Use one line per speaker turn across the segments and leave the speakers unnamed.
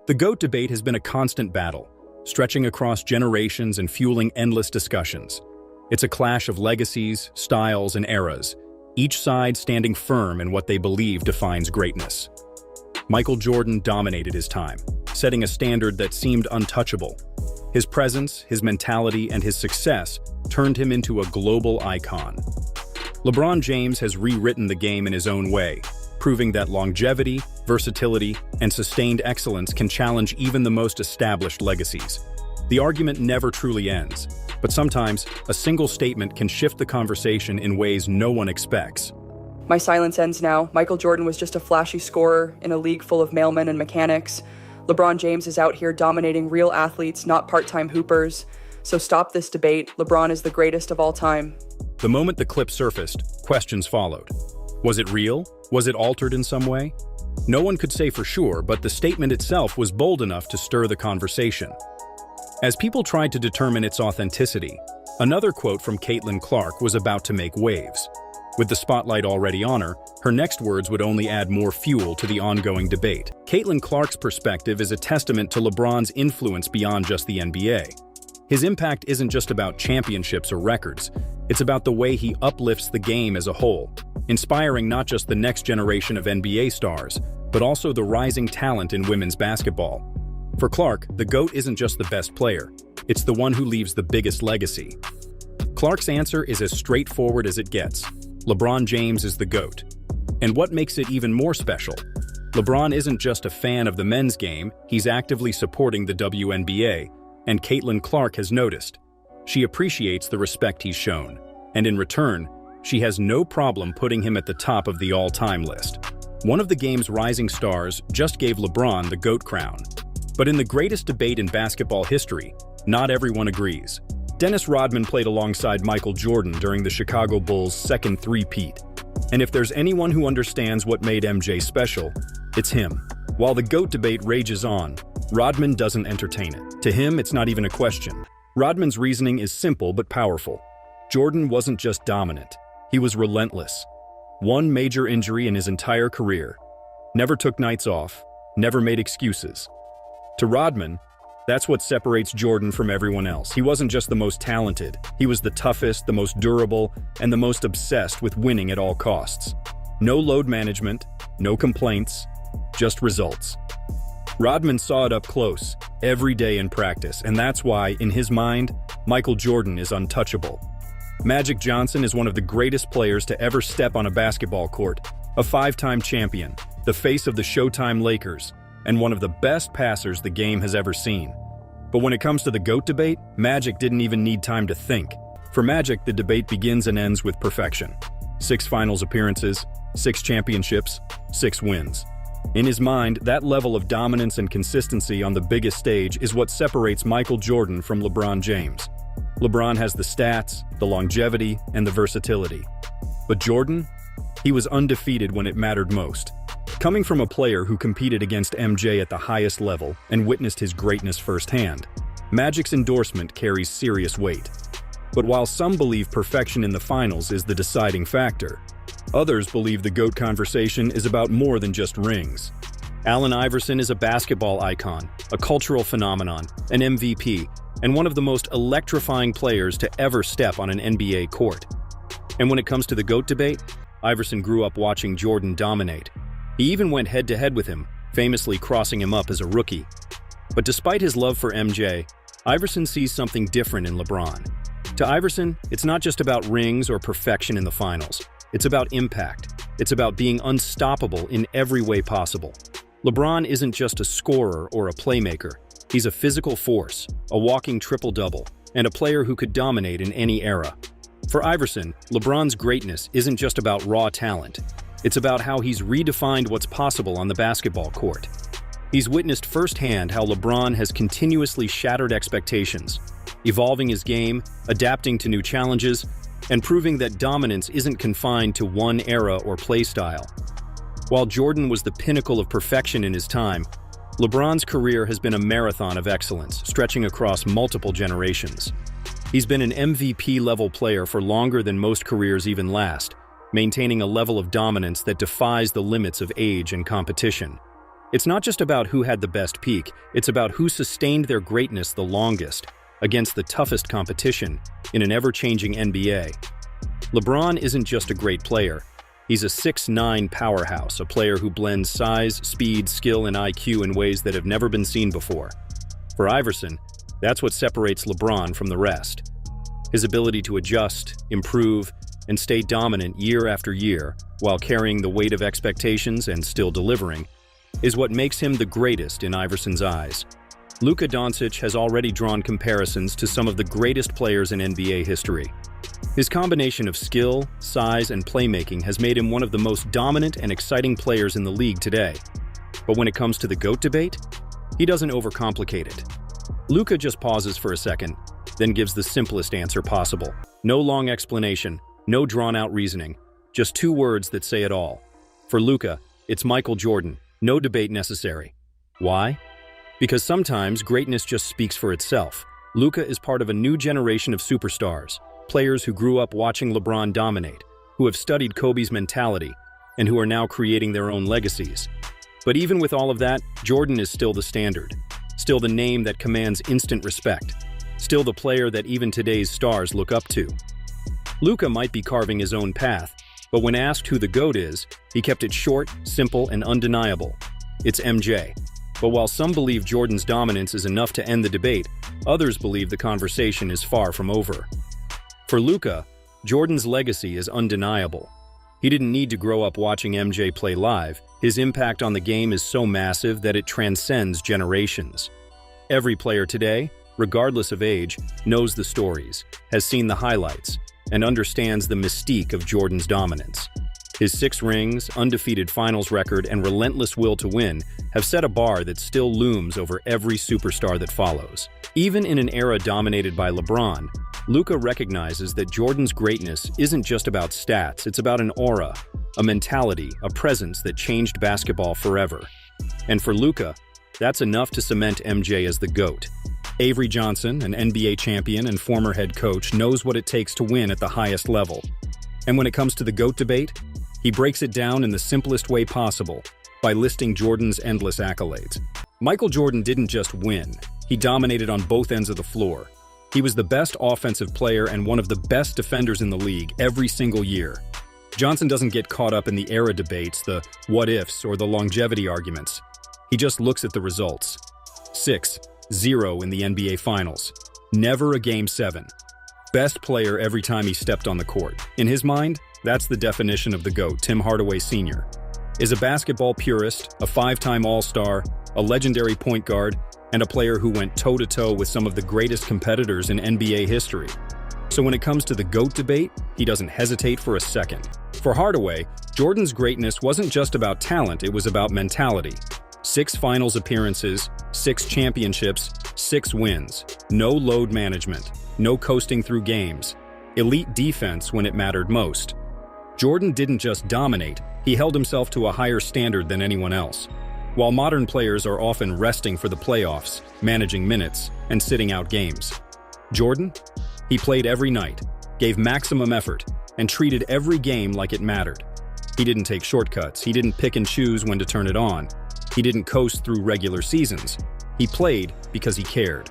The GOAT debate has been a constant battle, stretching across generations and fueling endless discussions. It's a clash of legacies, styles, and eras, each side standing firm in what they believe defines greatness. Michael Jordan dominated his time, setting a standard that seemed untouchable. His presence, his mentality, and his success turned him into a global icon. LeBron James has rewritten the game in his own way, proving that longevity, versatility, and sustained excellence can challenge even the most established legacies. The argument never truly ends, but sometimes a single statement can shift the conversation in ways no one expects.
My silence ends now. Michael Jordan was just a flashy scorer in a league full of mailmen and mechanics. LeBron James is out here dominating real athletes, not part-time hoopers. So stop this debate. LeBron is the greatest of all time.
The moment the clip surfaced, questions followed. Was it real? Was it altered in some way? No one could say for sure, but the statement itself was bold enough to stir the conversation. As people tried to determine its authenticity, another quote from Caitlin Clark was about to make waves. With the spotlight already on her, her next words would only add more fuel to the ongoing debate. Caitlin Clark's perspective is a testament to LeBron's influence beyond just the NBA. His impact isn't just about championships or records, it's about the way he uplifts the game as a whole, inspiring not just the next generation of NBA stars, but also the rising talent in women's basketball. For Clark, the GOAT isn't just the best player, it's the one who leaves the biggest legacy. Clark's answer is as straightforward as it gets. LeBron James is the GOAT. And what makes it even more special? LeBron isn't just a fan of the men's game, he's actively supporting the WNBA, and Caitlin Clark has noticed. She appreciates the respect he's shown, and in return, she has no problem putting him at the top of the all-time list. One of the game's rising stars just gave LeBron the GOAT crown. But in the greatest debate in basketball history, not everyone agrees. Dennis Rodman played alongside Michael Jordan during the Chicago Bulls' second three-peat. And if there's anyone who understands what made MJ special, it's him. While the GOAT debate rages on, Rodman doesn't entertain it. To him, it's not even a question. Rodman's reasoning is simple but powerful. Jordan wasn't just dominant, he was relentless. One major injury in his entire career. Never took nights off, never made excuses. To Rodman, that's what separates Jordan from everyone else. He wasn't just the most talented, he was the toughest, the most durable, and the most obsessed with winning at all costs. No load management, no complaints, just results. Rodman saw it up close, every day in practice, and that's why, in his mind, Michael Jordan is untouchable. Magic Johnson is one of the greatest players to ever step on a basketball court, a five-time champion, the face of the Showtime Lakers, and one of the best passers the game has ever seen. But when it comes to the GOAT debate, Magic didn't even need time to think. For Magic, the debate begins and ends with perfection. 6 finals appearances, 6 championships, 6 wins. In his mind, that level of dominance and consistency on the biggest stage is what separates Michael Jordan from LeBron James. LeBron has the stats, the longevity, and the versatility. But Jordan? He was undefeated when it mattered most. Coming from a player who competed against MJ at the highest level and witnessed his greatness firsthand, Magic's endorsement carries serious weight. But while some believe perfection in the finals is the deciding factor, others believe the GOAT conversation is about more than just rings. Allen Iverson is a basketball icon, a cultural phenomenon, an MVP, and one of the most electrifying players to ever step on an NBA court. And when it comes to the GOAT debate, Iverson grew up watching Jordan dominate. He even went head-to-head with him, famously crossing him up as a rookie. But despite his love for MJ, Iverson sees something different in LeBron. To Iverson, it's not just about rings or perfection in the finals. It's about impact. It's about being unstoppable in every way possible. LeBron isn't just a scorer or a playmaker. He's a physical force, a walking triple-double, and a player who could dominate in any era. For Iverson, LeBron's greatness isn't just about raw talent. It's about how he's redefined what's possible on the basketball court. He's witnessed firsthand how LeBron has continuously shattered expectations, evolving his game, adapting to new challenges, and proving that dominance isn't confined to one era or play style. While Jordan was the pinnacle of perfection in his time, LeBron's career has been a marathon of excellence, stretching across multiple generations. He's been an MVP-level player for longer than most careers even last, maintaining a level of dominance that defies the limits of age and competition. It's not just about who had the best peak, it's about who sustained their greatness the longest, against the toughest competition in an ever-changing NBA. LeBron isn't just a great player. He's a 6'9" powerhouse, a player who blends size, speed, skill, and IQ in ways that have never been seen before. For Iverson, that's what separates LeBron from the rest. His ability to adjust, improve, and stay dominant year after year while carrying the weight of expectations and still delivering is what makes him the greatest in Iverson's eyes. Luka Doncic has already drawn comparisons to some of the greatest players in NBA history. His combination of skill, size, and playmaking has made him one of the most dominant and exciting players in the league today. But when it comes to the GOAT debate, he doesn't overcomplicate it. Luka just pauses for a second, then gives the simplest answer possible. No long explanation, no drawn-out reasoning, just two words that say it all. For Luka, it's Michael Jordan, no debate necessary. Why? Because sometimes greatness just speaks for itself. Luka is part of a new generation of superstars, players who grew up watching LeBron dominate, who have studied Kobe's mentality, and who are now creating their own legacies. But even with all of that, Jordan is still the standard, still the name that commands instant respect, still the player that even today's stars look up to. Luka might be carving his own path, but when asked who the GOAT is, he kept it short, simple, and undeniable. It's MJ. But while some believe Jordan's dominance is enough to end the debate, others believe the conversation is far from over. For Luka, Jordan's legacy is undeniable. He didn't need to grow up watching MJ play live. His impact on the game is so massive that it transcends generations. Every player today, regardless of age, knows the stories, has seen the highlights, and understands the mystique of Jordan's dominance. His 6 rings, undefeated finals record, and relentless will to win have set a bar that still looms over every superstar that follows. Even in an era dominated by LeBron, Luka recognizes that Jordan's greatness isn't just about stats, it's about an aura, a mentality, a presence that changed basketball forever. And for Luka, that's enough to cement MJ as the GOAT. Avery Johnson, an NBA champion and former head coach, knows what it takes to win at the highest level. And when it comes to the GOAT debate, he breaks it down in the simplest way possible, by listing Jordan's endless accolades. Michael Jordan didn't just win, he dominated on both ends of the floor. He was the best offensive player and one of the best defenders in the league every single year. Johnson doesn't get caught up in the era debates, the what-ifs, or the longevity arguments. He just looks at the results. 6-0 in the NBA Finals. Never a Game 7. Best player every time he stepped on the court. In his mind, that's the definition of the GOAT. Tim Hardaway Sr. is a basketball purist, a 5-time All-Star, a legendary point guard, and a player who went toe-to-toe with some of the greatest competitors in NBA history. So when it comes to the GOAT debate, he doesn't hesitate for a second. For Hardaway, Jordan's greatness wasn't just about talent, it was about mentality. 6 finals appearances, 6 championships, 6 wins. No load management, no coasting through games. Elite defense when it mattered most. Jordan didn't just dominate, he held himself to a higher standard than anyone else. While modern players are often resting for the playoffs, managing minutes, and sitting out games, Jordan? He played every night, gave maximum effort, and treated every game like it mattered. He didn't take shortcuts, he didn't pick and choose when to turn it on. He didn't coast through regular seasons. He played because he cared.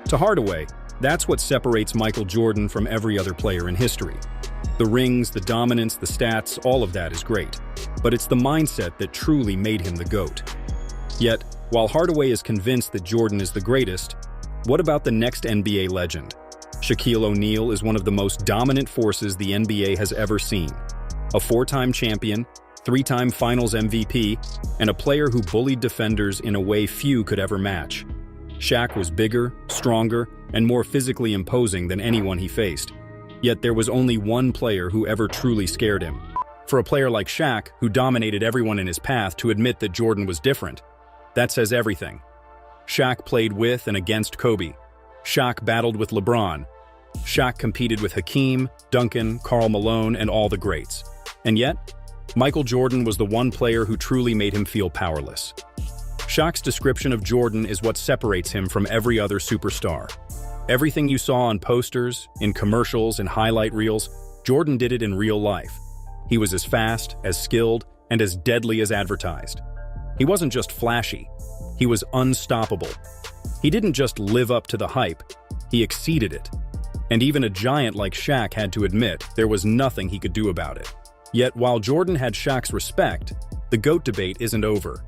To Hardaway, that's what separates Michael Jordan from every other player in history. The rings, the dominance, the stats, all of that is great. But it's the mindset that truly made him the GOAT. Yet, while Hardaway is convinced that Jordan is the greatest, what about the next NBA legend? Shaquille O'Neal is one of the most dominant forces the NBA has ever seen. A 4-time champion, 3-time Finals MVP, and a player who bullied defenders in a way few could ever match. Shaq was bigger, stronger, and more physically imposing than anyone he faced. Yet there was only one player who ever truly scared him. For a player like Shaq, who dominated everyone in his path, to admit that Jordan was different, that says everything. Shaq played with and against Kobe. Shaq battled with LeBron. Shaq competed with Hakeem, Duncan, Karl Malone, and all the greats. And yet, Michael Jordan was the one player who truly made him feel powerless. Shaq's description of Jordan is what separates him from every other superstar. Everything you saw on posters, in commercials, and highlight reels, Jordan did it in real life. He was as fast, as skilled, and as deadly as advertised. He wasn't just flashy, he was unstoppable. He didn't just live up to the hype, he exceeded it. And even a giant like Shaq had to admit there was nothing he could do about it. Yet while Jordan had Shaq's respect, the GOAT debate isn't over.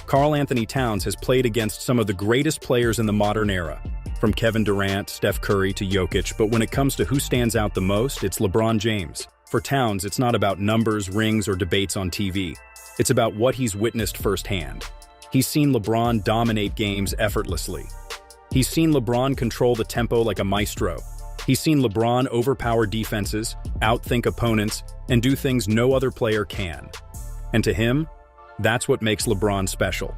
Karl Anthony Towns has played against some of the greatest players in the modern era, from Kevin Durant, Steph Curry to Jokic, but when it comes to who stands out the most, it's LeBron James. For Towns, it's not about numbers, rings, or debates on TV. It's about what he's witnessed firsthand. He's seen LeBron dominate games effortlessly. He's seen LeBron control the tempo like a maestro. He's seen LeBron overpower defenses, outthink opponents, and do things no other player can. And to him, that's what makes LeBron special.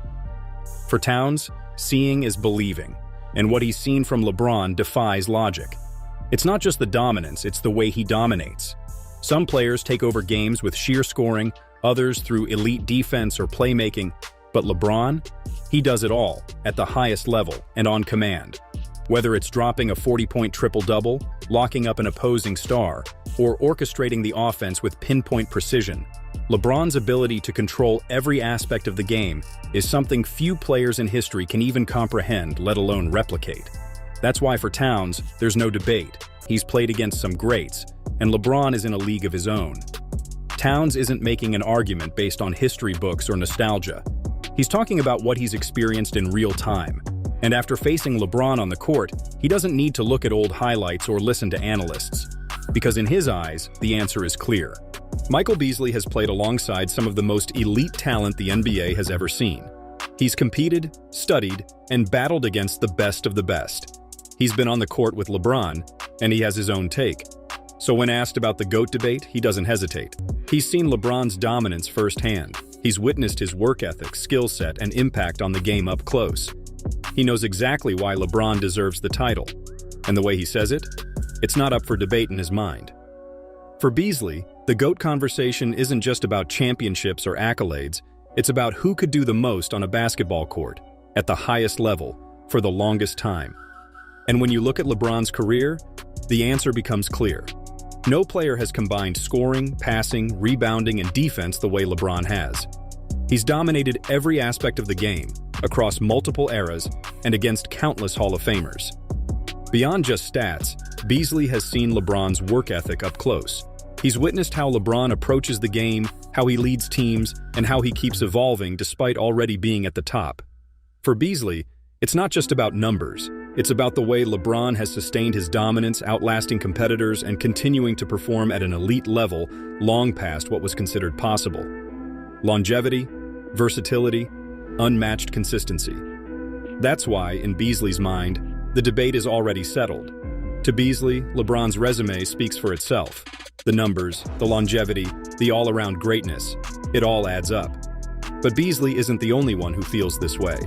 For Towns, seeing is believing, and what he's seen from LeBron defies logic. It's not just the dominance, it's the way he dominates. Some players take over games with sheer scoring, others through elite defense or playmaking, but LeBron, he does it all, at the highest level and on command. Whether it's dropping a 40-point triple-double, locking up an opposing star, or orchestrating the offense with pinpoint precision, LeBron's ability to control every aspect of the game is something few players in history can even comprehend, let alone replicate. That's why for Towns, there's no debate. He's played against some greats, and LeBron is in a league of his own. Towns isn't making an argument based on history books or nostalgia. He's talking about what he's experienced in real time. And after facing LeBron on the court, he doesn't need to look at old highlights or listen to analysts. Because in his eyes, the answer is clear. Michael Beasley has played alongside some of the most elite talent the NBA has ever seen. He's competed, studied, and battled against the best of the best. He's been on the court with LeBron, and he has his own take. So when asked about the GOAT debate, he doesn't hesitate. He's seen LeBron's dominance firsthand. He's witnessed his work ethic, skill set, and impact on the game up close. He knows exactly why LeBron deserves the title. And the way he says it, it's not up for debate in his mind. For Beasley, the GOAT conversation isn't just about championships or accolades, it's about who could do the most on a basketball court, at the highest level, for the longest time. And when you look at LeBron's career, the answer becomes clear. No player has combined scoring, passing, rebounding, and defense the way LeBron has. He's dominated every aspect of the game, across multiple eras, and against countless Hall of Famers. Beyond just stats, Beasley has seen LeBron's work ethic up close. He's witnessed how LeBron approaches the game, how he leads teams, and how he keeps evolving despite already being at the top. For Beasley, it's not just about numbers. It's about the way LeBron has sustained his dominance, outlasting competitors, and continuing to perform at an elite level long past what was considered possible. Longevity, versatility, unmatched consistency. That's why, in Beasley's mind, the debate is already settled. To Beasley, LeBron's resume speaks for itself. The numbers, the longevity, the all-around greatness, it all adds up. But Beasley isn't the only one who feels this way.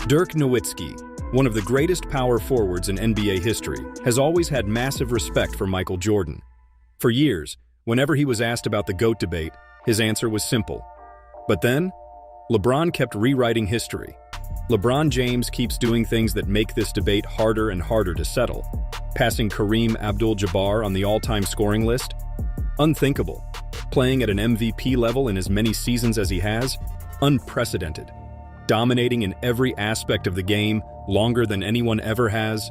Dirk Nowitzki, one of the greatest power forwards in NBA history, has always had massive respect for Michael Jordan. For years, whenever he was asked about the GOAT debate, his answer was simple. But then, LeBron kept rewriting history. LeBron James keeps doing things that make this debate harder and harder to settle. Passing Kareem Abdul-Jabbar on the all-time scoring list? Unthinkable. Playing at an MVP level in as many seasons as he has? Unprecedented. Dominating in every aspect of the game, longer than anyone ever has?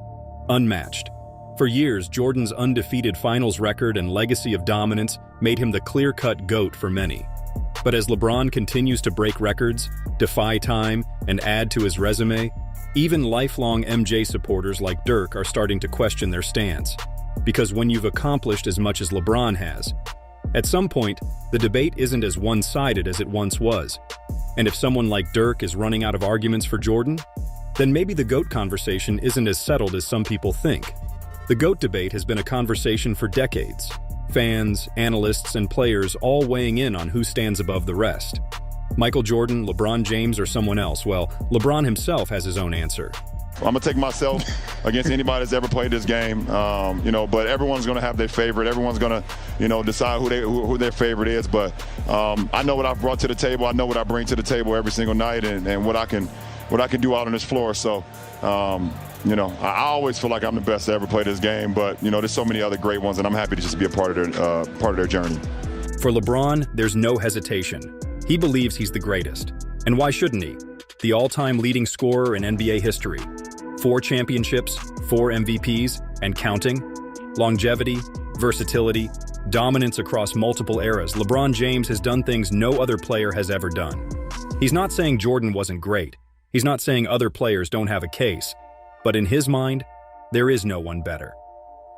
Unmatched. For years, Jordan's undefeated finals record and legacy of dominance made him the clear-cut GOAT for many. But as LeBron continues to break records, defy time, and add to his resume, even lifelong MJ supporters like Dirk are starting to question their stance. Because when you've accomplished as much as LeBron has, at some point, the debate isn't as one-sided as it once was. And if someone like Dirk is running out of arguments for Jordan, then maybe the GOAT conversation isn't as settled as some people think. The GOAT debate has been a conversation for decades. Fans, analysts, and players all weighing in on who stands above the rest. Michael Jordan, LeBron James, or someone else? Well, LeBron himself has his own answer.
I'm going to take myself against anybody that's ever played this game, but everyone's going to have their favorite. Everyone's going to, decide who their favorite is. But I know what I've brought to the table. I know what I bring to the table every single night and what I can do out on this floor. So, I always feel like I'm the best to ever play this game. But, there's so many other great ones, and I'm happy to just be a part of their journey.
For LeBron, there's no hesitation. He believes he's the greatest. And why shouldn't he? The all-time leading scorer in NBA history. 4 championships, 4 MVPs, and counting. Longevity, versatility, dominance across multiple eras. LeBron James has done things no other player has ever done. He's not saying Jordan wasn't great. He's not saying other players don't have a case. But in his mind, there is no one better.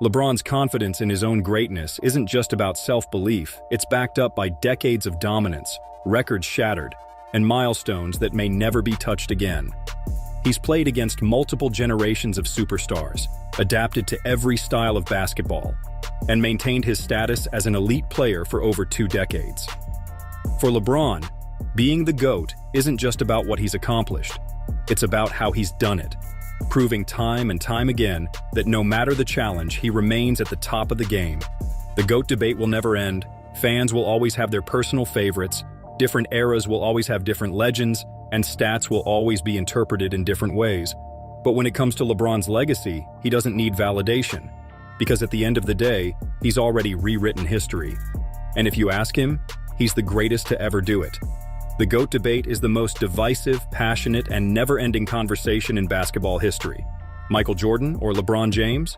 LeBron's confidence in his own greatness isn't just about self-belief. It's backed up by decades of dominance, records shattered, and milestones that may never be touched again. He's played against multiple generations of superstars, adapted to every style of basketball, and maintained his status as an elite player for over 2 decades. For LeBron, being the GOAT isn't just about what he's accomplished. It's about how he's done it, proving time and time again that no matter the challenge, he remains at the top of the game. The GOAT debate will never end. Fans will always have their personal favorites. Different eras will always have different legends, and stats will always be interpreted in different ways. But when it comes to LeBron's legacy, he doesn't need validation, because at the end of the day, he's already rewritten history. And if you ask him, he's the greatest to ever do it. The GOAT debate is the most divisive, passionate, and never-ending conversation in basketball history. Michael Jordan or LeBron James?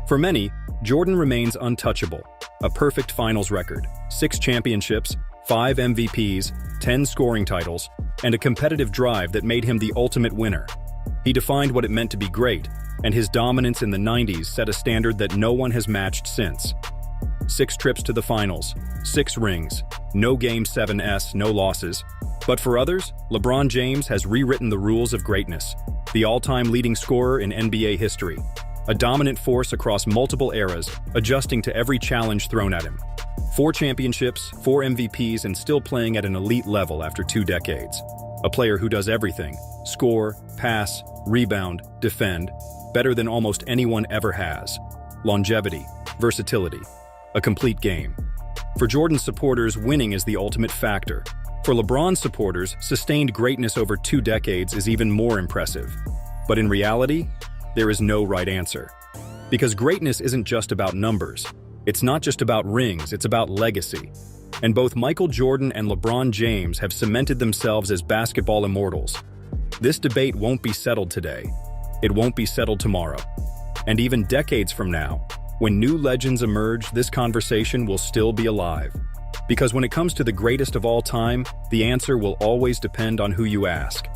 For many, Jordan remains untouchable. A perfect finals record, 6 championships, 5 MVPs, 10 scoring titles, and a competitive drive that made him the ultimate winner. He defined what it meant to be great, and his dominance in the 90s set a standard that no one has matched since. 6 trips to the finals, 6 rings, no Game 7s, no losses. But for others, LeBron James has rewritten the rules of greatness. The all-time leading scorer in NBA history. A dominant force across multiple eras, adjusting to every challenge thrown at him. 4 championships, 4 MVPs, and still playing at an elite level after 2 decades. A player who does everything: score, pass, rebound, defend, better than almost anyone ever has. Longevity, versatility, a complete game. For Jordan's supporters, winning is the ultimate factor. For LeBron's supporters, sustained greatness over 2 decades is even more impressive. But in reality, there is no right answer. Because greatness isn't just about numbers. It's not just about rings, it's about legacy. And both Michael Jordan and LeBron James have cemented themselves as basketball immortals. This debate won't be settled today. It won't be settled tomorrow. And even decades from now, when new legends emerge, this conversation will still be alive. Because when it comes to the greatest of all time, the answer will always depend on who you ask.